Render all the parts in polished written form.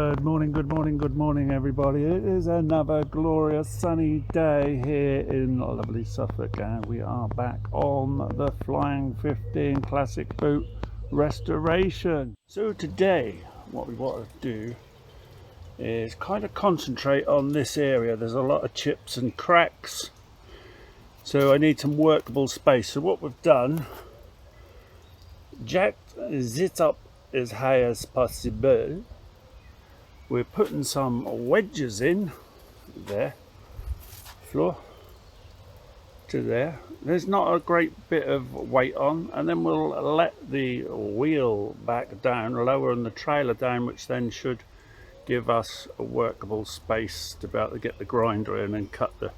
Good morning everybody. It is another glorious sunny day here in lovely Suffolk, and we are back on the Flying 15 classic boot restoration. So today what we want to do is kind of concentrate on this area. There's a lot of chips and cracks, so I need some workable space. So what we've done, jacked it up as high as possible. We're putting some wedges in there, floor to there. There's not a great bit of weight on, and then we'll let the wheel back down, lowering the trailer down, which then should give us a workable space to be able to get the grinder in and cut the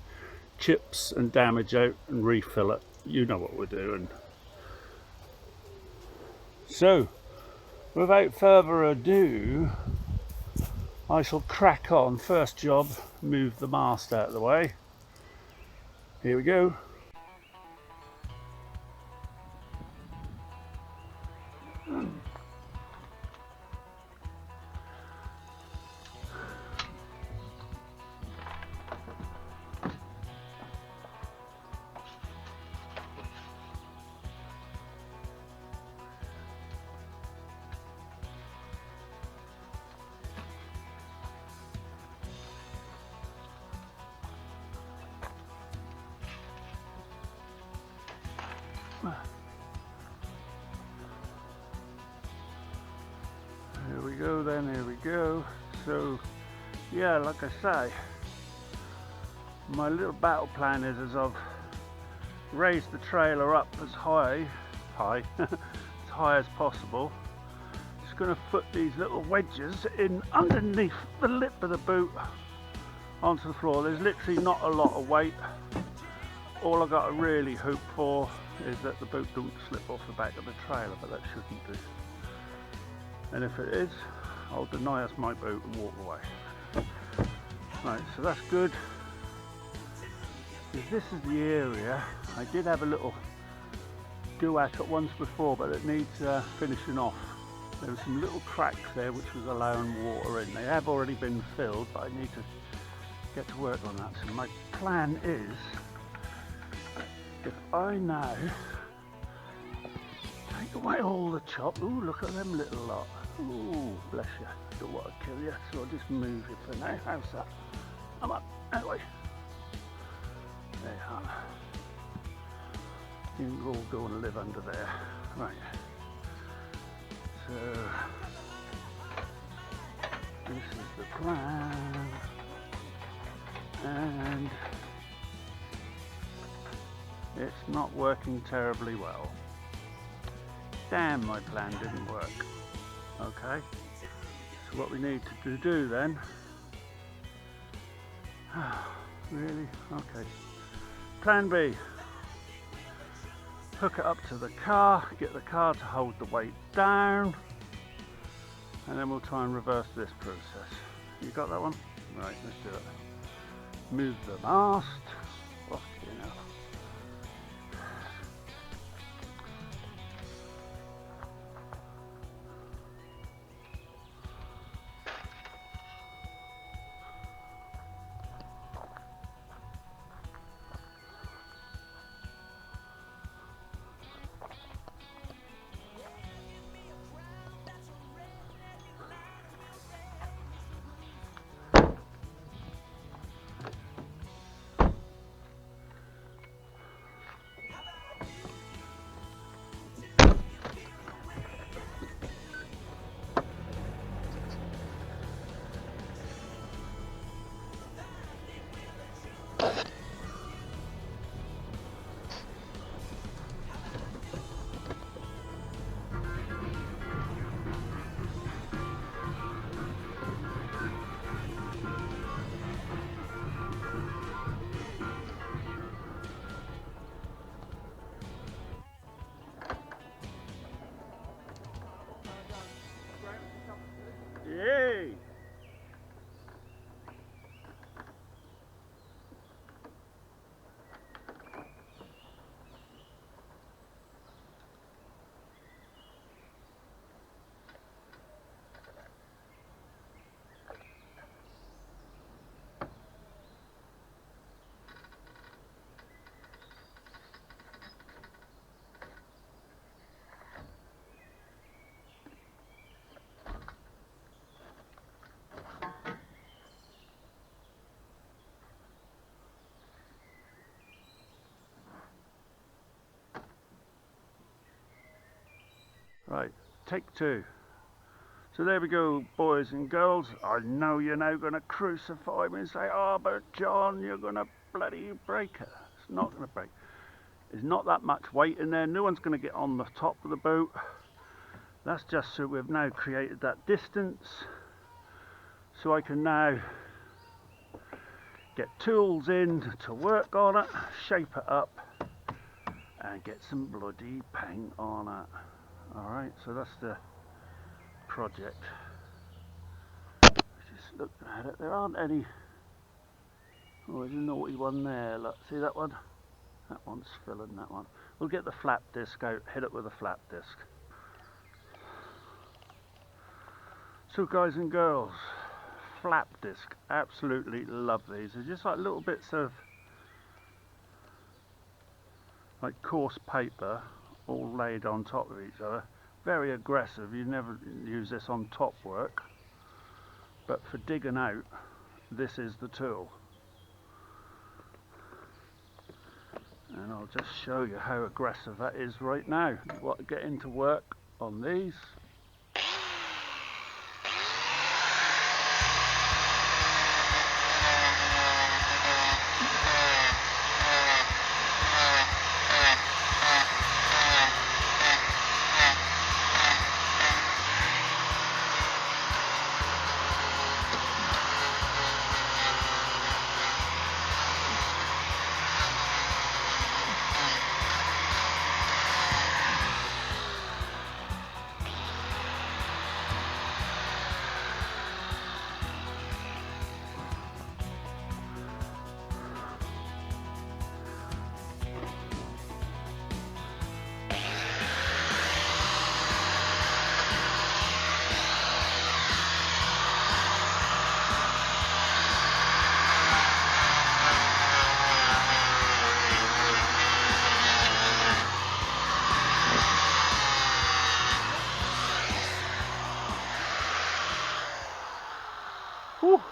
chips and damage out and refill it. You know what we're doing. So without further ado, I shall crack on. First job, move the mast out of the way. Here we go. Here we go then, here we go. So yeah, like I say, my little battle plan is, as I've raised the trailer up as high as high as possible, just going to put these little wedges in underneath the lip of the boot onto the floor. There's literally not a lot of weight. All I got to really hope for is that the boot don't slip off the back of the trailer, but that shouldn't do. And if it is, I'll deny us my boot and walk away. Right, so that's good. This is the area. I did have a little go at it once before, but it needs finishing off. There were some little cracks there which was allowing water in. They have already been filled, but I need to get to work on that. So my plan is, if I now take away all the chop. Ooh, look at them little lot. Ooh, bless you. Don't want to kill you, so I'll just move you for now. How's that? Come on, anyway. There you are. You can all go and live under there. Right. So, this is the plan. And it's not working terribly well. Damn, my plan didn't work. Okay, so what we need to do then, really, okay, plan B, hook it up to the car, get the car to hold the weight down, and then we'll try and reverse this process. You got that one? Right, let's do it. Move the mast. Oh, you know. Right, take two. So there we go, boys and girls. I know you're now going to crucify me and say, oh, but John, you're going to bloody break it. It's not going to break. There's not that much weight in there. No one's going to get on the top of the boat. That's just so we've now created that distance. So I can now get tools in to work on it, shape it up, and get some bloody paint on it. Alright, so that's the project. Just look at it, there aren't any. Oh, there's a naughty one there, look, see that one? That one's filling, that one. We'll get the flap disc out, hit it with a flap disc. So guys and girls, flap disc, absolutely love these. They're just like little bits of like coarse paper all laid on top of each other. Very aggressive, you never use this on top work, but for digging out, this is the tool. And I'll just show you how aggressive that is right now. What get into work on these. Whew.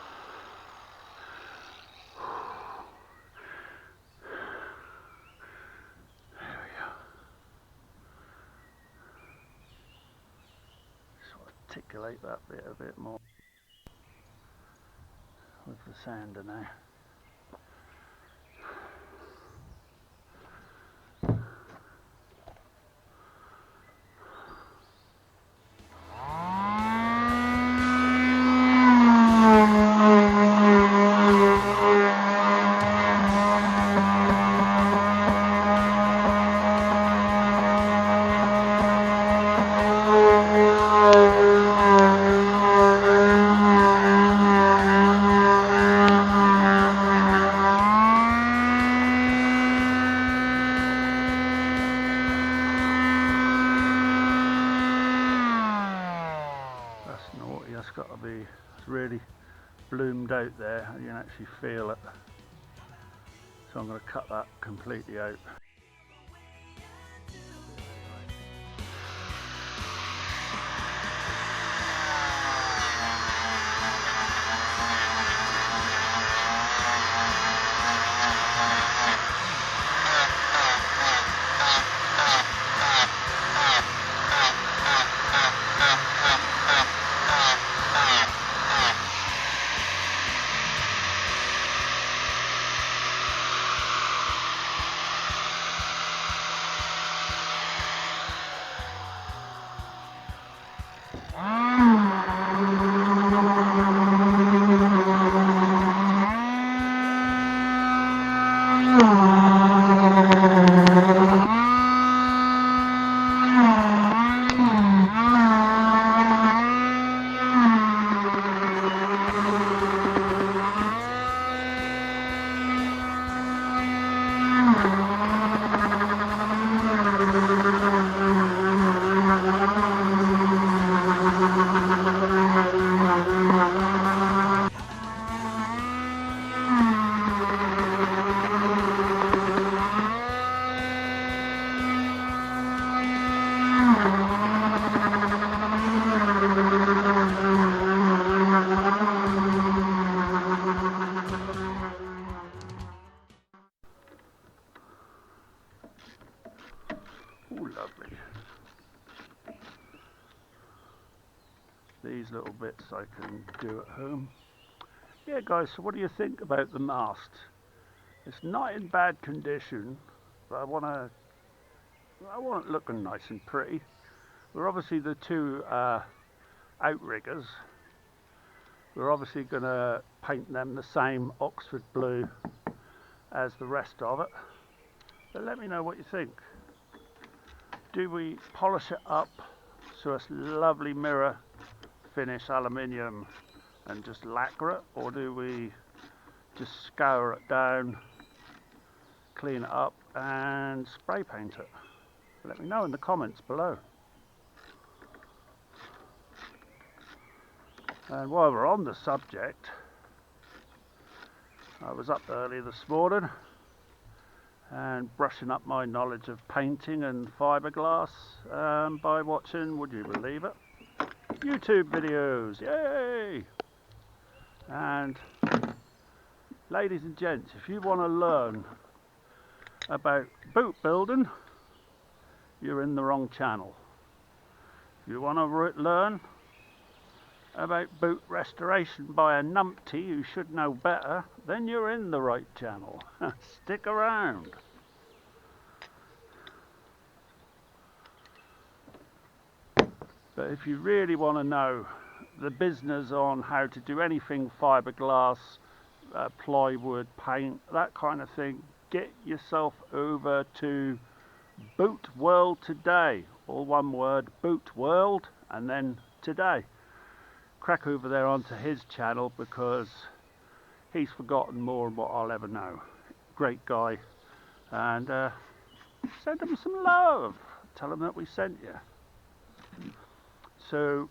There we go. Sort of articulate that bit a bit more with the sander now. That's got to be really bloomed out there, you can actually feel it. So I'm going to cut that completely out. I can do at home. Yeah guys, so what do you think about the mast? It's not in bad condition, but I want it looking nice and pretty. We're obviously the two outriggers. We're obviously going to paint them the same Oxford blue as the rest of it. But let me know what you think. Do we polish it up so it's lovely mirror finish aluminium and just lacquer it, or do we just scour it down, clean it up and spray paint it? Let me know in the comments below. And while we're on the subject, I was up early this morning and brushing up my knowledge of painting and fiberglass by watching, would you believe it, YouTube videos. Yay! And ladies and gents, if you want to learn about boot building, you're in the wrong channel. If you want to learn about boot restoration by a numpty who should know better, then you're in the right channel. Stick around. But if you really want to know the business on how to do anything fiberglass, plywood, paint, that kind of thing, get yourself over to Boot World Today. All one word, Boot World, and then Today. Crack over there onto his channel because he's forgotten more than what I'll ever know. Great guy. And send him some love. Tell him that we sent you. So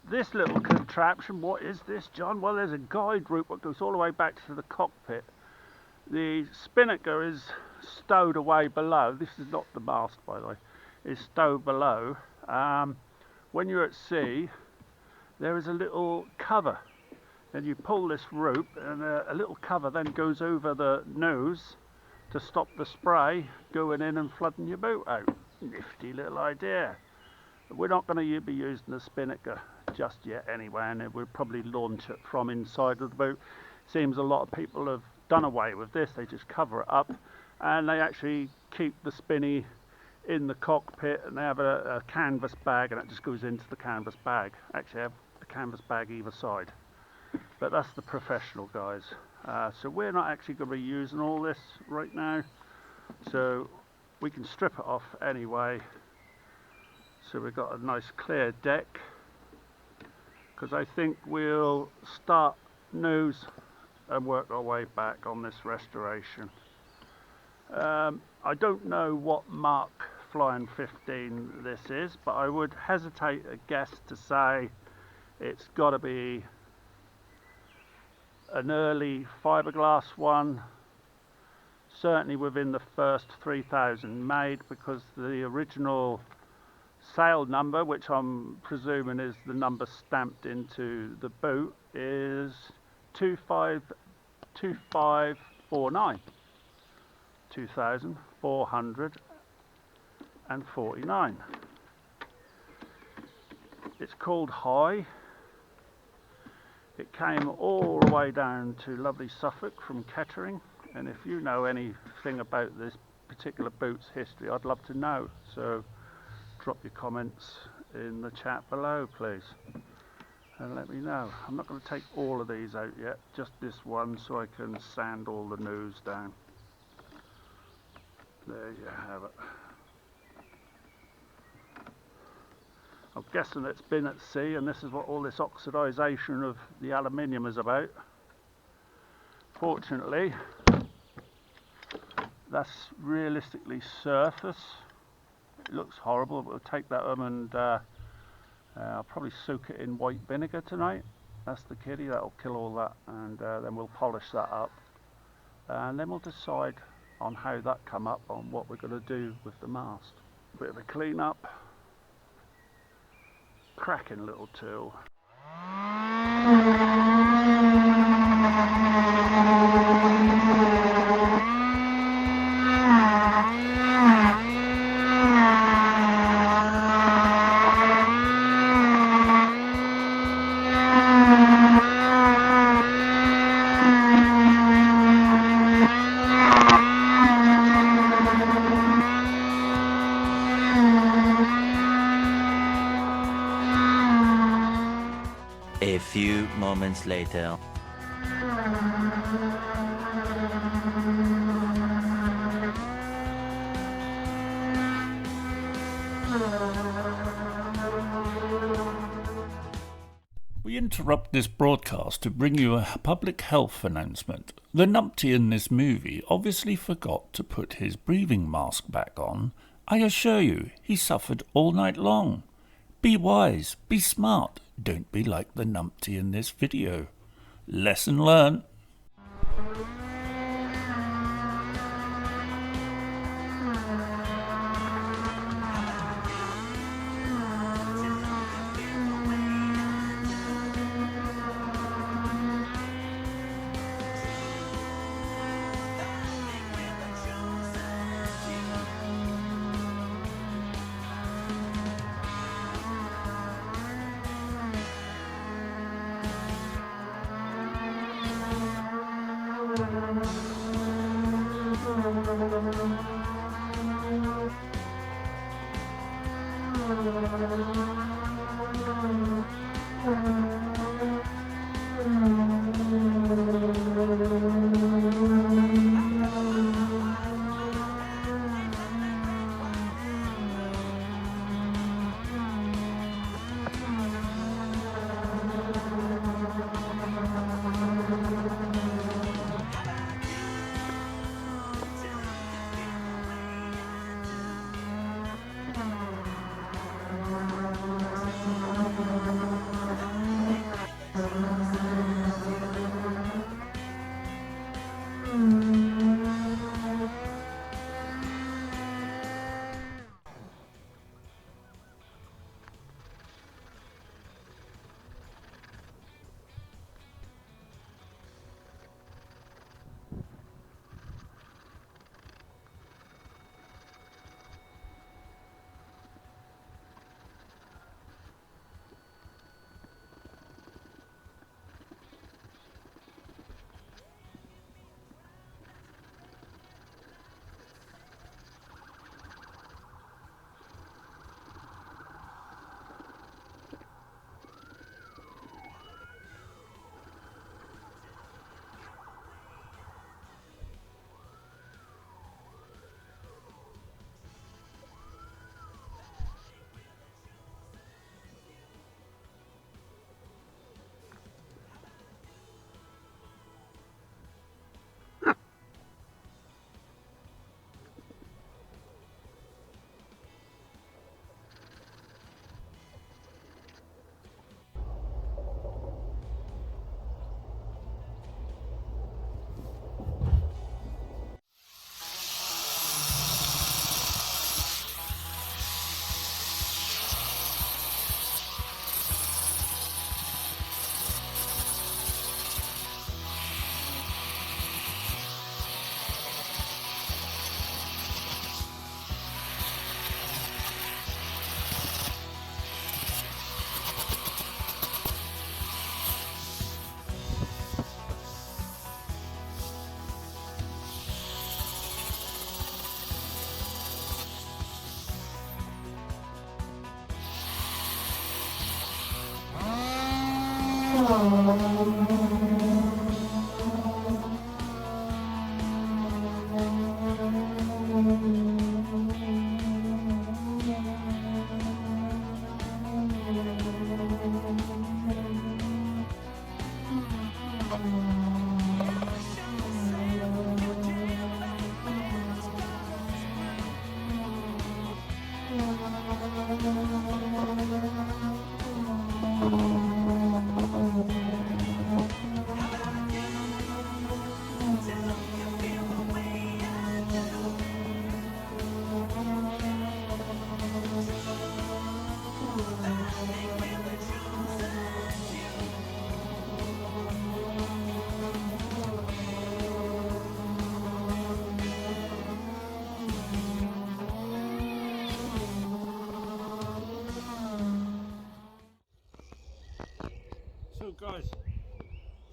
this little contraption, what is this, John? Well, there's a guide rope that goes all the way back to the cockpit. The spinnaker is stowed away below. This is not the mast, by the way. It's stowed below. When you're at sea, there is a little cover, and you pull this rope and a little cover then goes over the nose to stop the spray going in and flooding your boat out. Nifty little idea. We're not going to be using the spinnaker just yet anyway, and we'll probably launch it from inside of the boat. Seems a lot of people have done away with this. They just cover it up and they actually keep the spinny in the cockpit, and they have a canvas bag, and it just goes into the canvas bag. Actually, I have a canvas bag either side, but that's the professional guys. So we're not actually going to be using all this right now, so we can strip it off anyway. So we've got a nice clear deck, because I think we'll start nose and work our way back on this restoration. I don't know what Mark Flying 15 this is, but I would hesitate a guess to say it's got to be an early fiberglass one, certainly within the first 3,000 made, because the original sale number, which I'm presuming is the number stamped into the boot, is 2549. 2,449. It's called High. It came all the way down to lovely Suffolk from Kettering, and if you know anything about this particular boot's history, I'd love to know. So drop your comments in the chat below, please, and let me know. I'm not going to take all of these out yet, just this one, so I can sand all the nose down. There you have it. I'm guessing it's been at sea, and this is what all this oxidisation of the aluminium is about. Fortunately, that's realistically surface. It looks horrible, but we'll take that home and I'll probably soak it in white vinegar tonight. That's the kiddie, that'll kill all that, and then we'll polish that up, and then we'll decide on how that come up, on what we're going to do with the mast. Bit of a clean up. Cracking little tool. moments later. We interrupt this broadcast to bring you a public health announcement. The numpty in this movie obviously forgot to put his breathing mask back on. I assure you, he suffered all night long. Be wise, be smart, don't be like the numpty in this video. Lesson learned.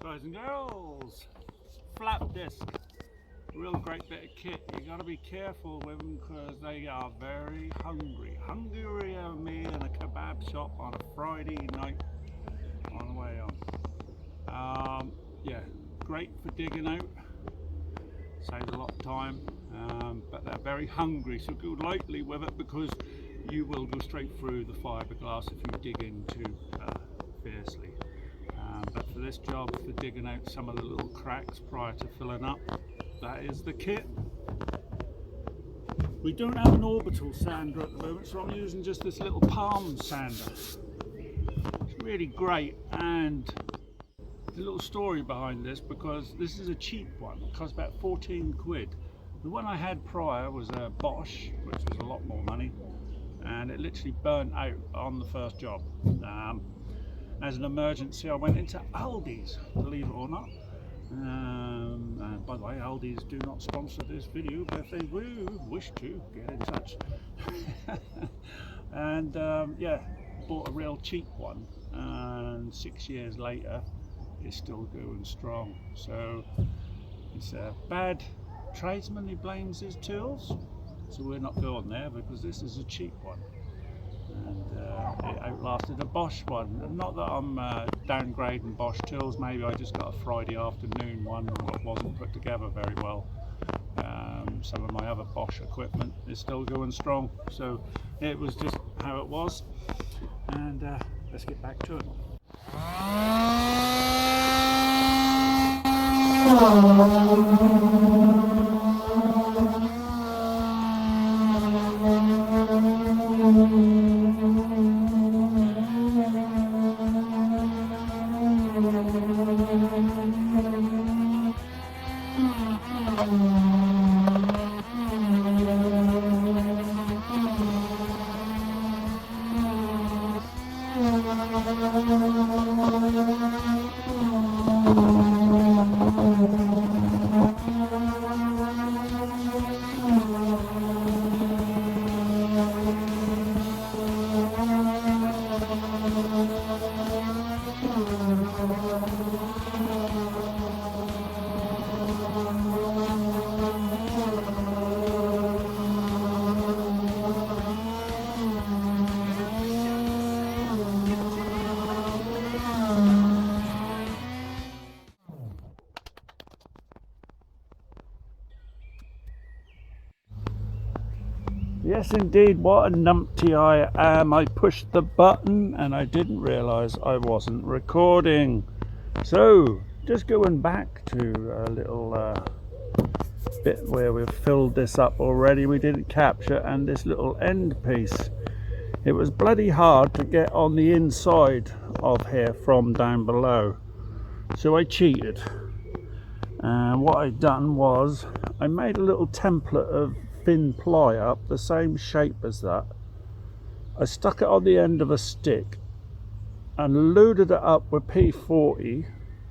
Guys and girls, flap disc, real great bit of kit. You got to be careful with them because they are very hungry, hungrier than me in a kebab shop on a Friday night on the way on. great for digging out, saves a lot of time, but they're very hungry, so go lightly with it because you will go straight through the fiberglass if you dig in too fiercely. But for this job, for digging out some of the little cracks prior to filling up, that is the kit. We don't have an orbital sander at the moment, so I'm using just this little palm sander. It's really great, and the little story behind this, because this is a cheap one, it costs about 14 quid. The one I had prior was a Bosch, which was a lot more money, and it literally burnt out on the first job. As an emergency, I went into Aldi's, believe it or not. And by the way, Aldi's do not sponsor this video, but if they wish to, get in touch. And yeah, bought a real cheap one, and 6 years later it's still going strong. So it's a bad tradesman who blames his tools, so we're not going there because this is a cheap one, and it outlasted a Bosch one. And not that I'm downgrading Bosch tools, maybe I just got a Friday afternoon one that wasn't put together very well. Some of my other Bosch equipment is still going strong, so it was just how it was. And let's get back to it. Yes indeed, what a numpty I am. I pushed the button and I didn't realise I wasn't recording. So, just going back to a little bit where we've filled this up already, we didn't capture, and this little end piece. It was bloody hard to get on the inside of here from down below. So I cheated. And what I done was, I made a little template of thin ply up the same shape as that. I stuck it on the end of a stick and loaded it up with P40.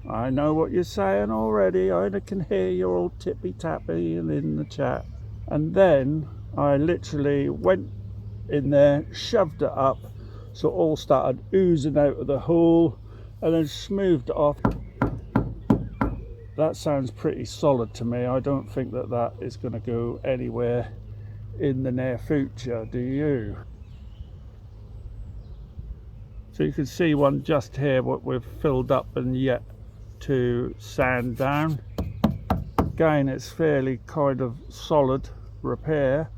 I know what you're saying already, I can hear you all tippy tappy and in the chat. And then I literally went in there, shoved it up so it all started oozing out of the hole, and then smoothed it off. That sounds pretty solid to me. I don't think that that is going to go anywhere in the near future, do you? So you can see one just here what we've filled up and yet to sand down. Again, it's fairly kind of solid repair,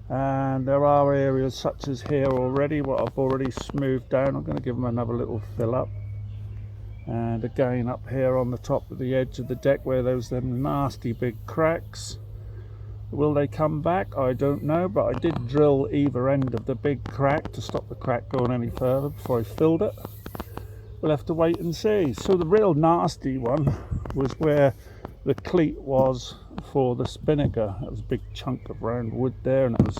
and there are areas such as here already what I've already smoothed down. I'm going to give them another little fill up. And again up here on the top of the edge of the deck where those them nasty big cracks. Will they come back? I don't know, but I did drill either end of the big crack to stop the crack going any further before I filled it. We'll have to wait and see. So the real nasty one was where the cleat was for the spinnaker. That was a big chunk of round wood there, and it was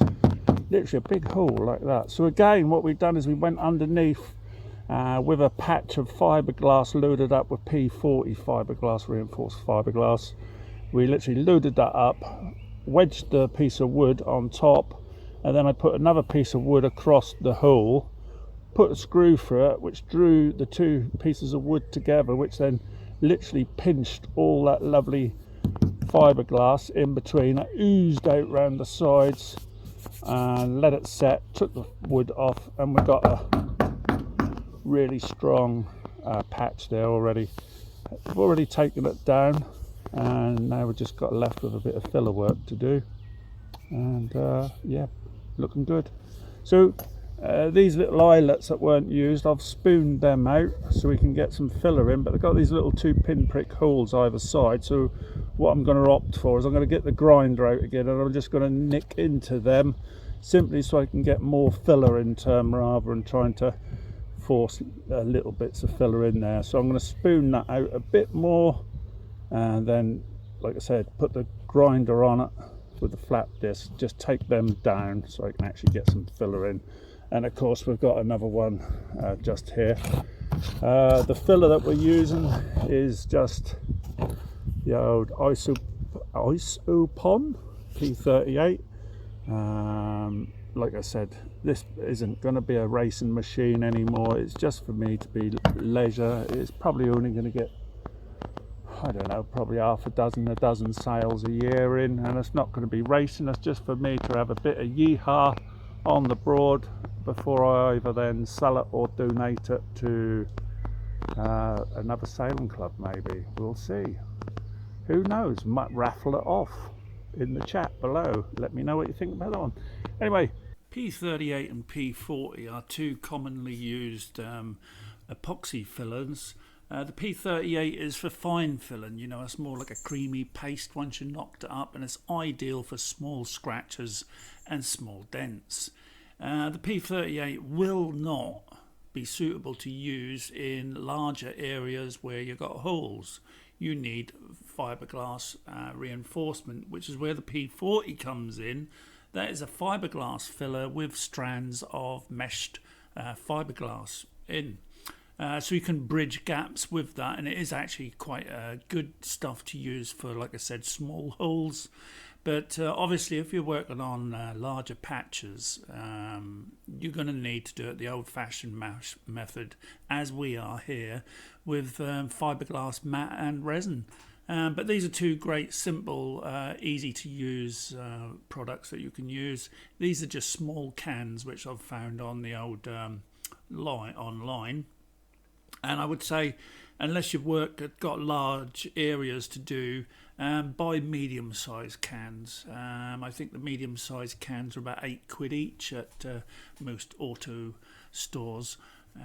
literally a big hole like that. So again, what we've done is we went underneath with a patch of fiberglass loaded up with P40 fiberglass, reinforced fiberglass. We literally loaded that up, wedged the piece of wood on top, and then I put another piece of wood across the hole, put a screw through it, which drew the two pieces of wood together, which then literally pinched all that lovely fiberglass in between. It oozed out round the sides and let it set, took the wood off, and we got a really strong patch there already. I've already taken it down, and now we've just got left with a bit of filler work to do, and yeah, looking good. So these little eyelets that weren't used, I've spooned them out so we can get some filler in, but they've got these little 2 pinprick holes either side. So what I'm going to opt for is I'm going to get the grinder out again, and I'm just going to nick into them simply so I can get more filler in term, rather than trying to force little bits of filler in there. So I'm going to spoon that out a bit more, and then, like I said, put the grinder on it with the flat disc, just take them down so I can actually get some filler in. And of course we've got another one just here. The filler that we're using is just the old Isopon P38. Like I said, this isn't going to be a racing machine anymore. It's just for me to be leisure. It's probably only going to get, I don't know, probably half a dozen sales a year in, and it's not going to be racing. It's just for me to have a bit of yeehaw on the board before I either then sell it or donate it to another sailing club. Maybe we'll see, who knows, might raffle it off in the chat below. Let me know what you think about that one. Anyway, P38 and P40 are two commonly used epoxy fillers. The P38 is for fine filling, you know, it's more like a creamy paste once you knocked it up, and it's ideal for small scratches and small dents. The P38 will not be suitable to use in larger areas where you've got holes. You need fiberglass reinforcement, which is where the P40 comes in. That is a fiberglass filler with strands of meshed fiberglass in. So you can bridge gaps with that, and it is actually quite good stuff to use for, like I said, small holes. But obviously if you're working on larger patches, you're going to need to do it the old-fashioned method, as we are here, with fiberglass mat and resin. But these are two great, simple, easy to use products that you can use. These are just small cans which I've found on the old online. And I would say, unless you've got large areas to do, buy medium-sized cans. I think the medium-sized cans are about £8 each at most auto stores.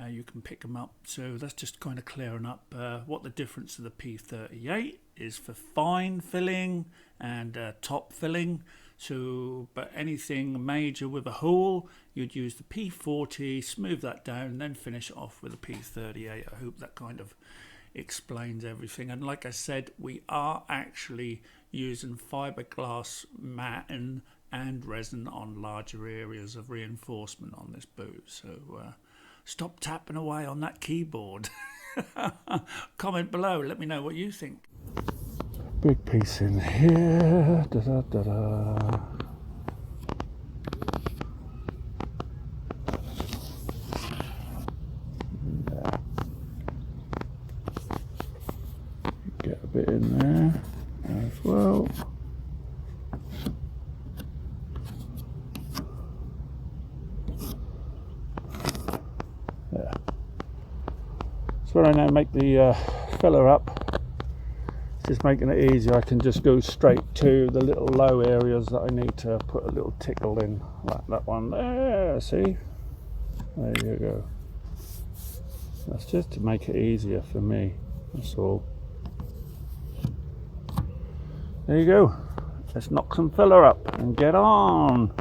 You can pick them up. So that's just kind of clearing up what the difference of the P38 is for fine filling and top filling. So, but anything major with a hole, you'd use the P40, smooth that down, and then finish it off with the P38. I hope that kind of explains everything. And like I said, we are actually using fiberglass matting and resin on larger areas of reinforcement on this boat. So stop tapping away on that keyboard. Comment below, let me know what you think. Big piece in here. Da, da, da, da. Yeah. Get a bit in there as well. Yeah. So when I now make the filler up, just making it easier, I can just go straight to the little low areas that I need to put a little tickle in, like that one there. See, there you go. That's just to make it easier for me, that's all. There you go. Let's knock some filler up and get on.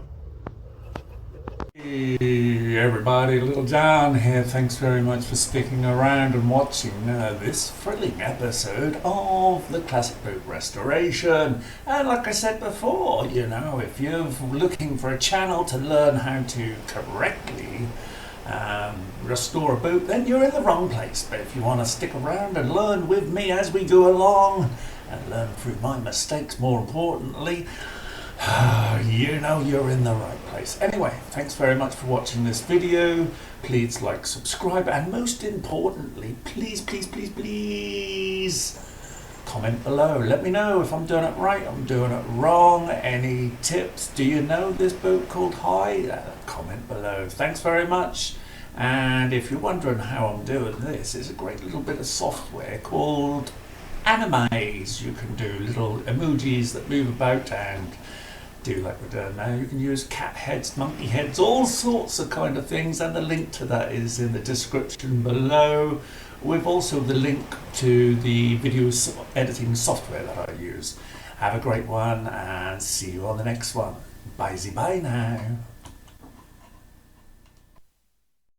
Hey everybody, Little John here. Thanks very much for sticking around and watching this thrilling episode of the Classic Boat Restoration. And like I said before, you know, if you're looking for a channel to learn how to correctly restore a boat, then you're in the wrong place. But if you want to stick around and learn with me as we go along, and learn through my mistakes more importantly, you know you're in the right place. Anyway, thanks very much for watching this video. Please like, subscribe, and most importantly, please comment below. Let me know if I'm doing it right, I'm doing it wrong. Any tips? Do you know this boat called High? Comment below. Thanks very much, And if you're wondering how I'm doing this, it's a great little bit of software called animes. You can do little emojis that move about and do like we're doing now. You can use cat heads, monkey heads, all sorts of kind of things, and the link to that is in the description below, with also the link to the video editing software that I use. Have a great one and see you on the next one. Bye now.